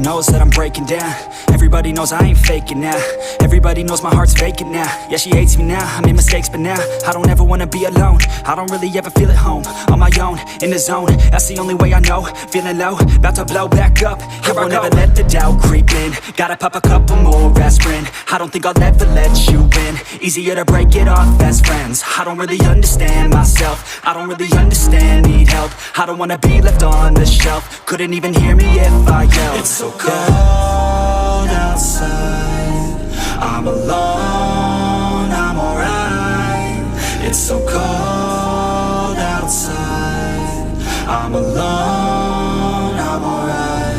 knows that I'm breaking down. Everybody knows I ain't faking now. Everybody knows my heart's vacant now. Yeah, she hates me now, I made mistakes but now I don't ever wanna be alone. I don't really ever feel at home. On my own, in the zone, that's the only way I know. Feeling low, about to blow back up. Here I won't ever let the doubt creep in. Gotta pop a couple more aspirin. I don't think I'll ever let you in. Easier to break it off best friends. I don't really understand myself. I don't really understand, need help. I don't wanna be left on the shelf. Couldn't even hear me if I yelled. It's so cold outside, I'm alone, I'm alright. It's so cold outside, I'm alone, I'm alright.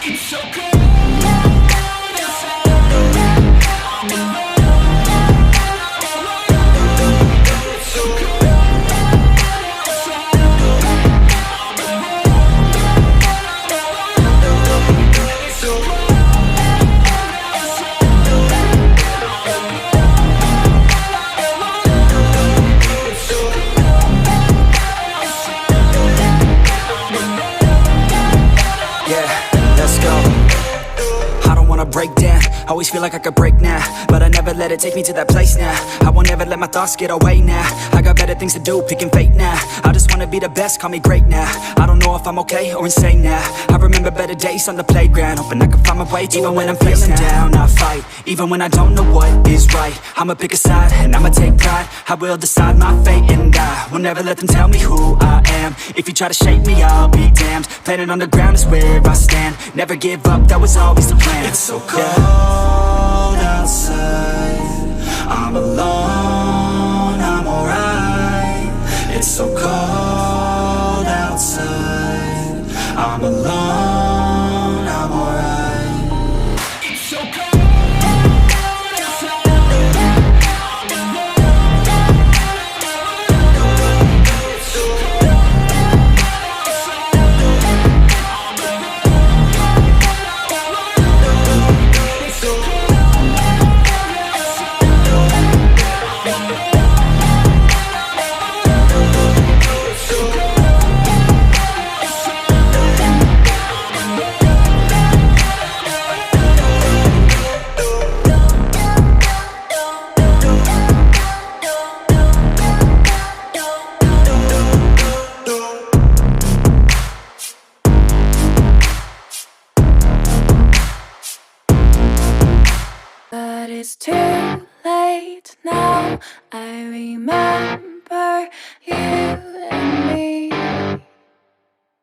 It's so cold. Break down, always feel like I could break now, but I never let it take me to that place now. I won't ever let my thoughts get away now. I got better things to do, picking fate now. I just wanna be the best, call me great now. I don't know if I'm okay or insane now. I remember better days on the playground, hoping I can find my way to even when I'm feeling down, I fight, even when I don't know what is right. I'ma pick a side, and I'ma take pride. I will decide my fate, and I will never let them tell me who I am. If you try to shape me, I'll be damned. Planet on the ground is where I stand. Never give up, that was always the plan. It's so cold outside, I'm alone, I'm alright. It's so cold outside, I'm alone, I'm alright. It's so cold. But it's too late now. I remember you and me,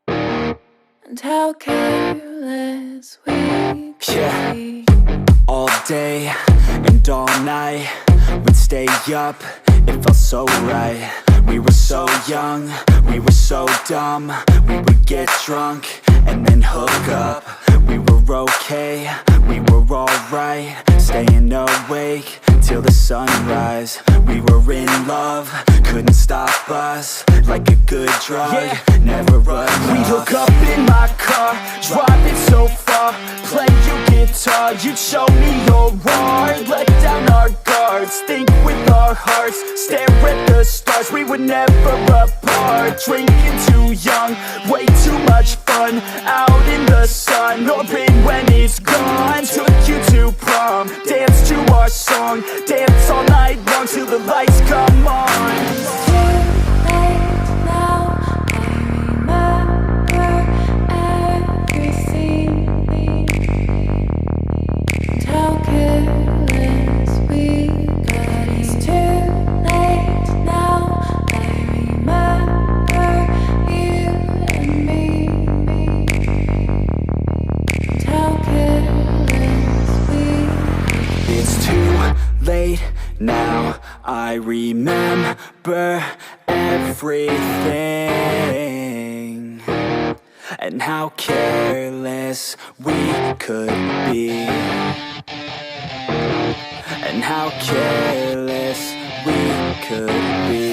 and how careless we could be. All day and all night, we'd stay up, it felt so right. We were so young, we were so dumb. We would get drunk and then hook up. We were okay, we were alright. Staying awake till the sunrise. We were in love, couldn't stop us. Like a good drug, never enough. We'd hook up in my car, driving so far. Play your guitar, you'd show me your art. Let down our guards, think with our hearts. Stare at the stars, we were never apart. Drinking too young, way too much fun. Out in the sun, hoping when it's gone. Took you to prom, dance to our song. Dance all night long till the lights come on. It's too late now. I remember everything, and how careless we got. It's too late now. I remember you and me, and how careless we got. It's too late now, I remember everything, and how careless we could be, and how careless we could be.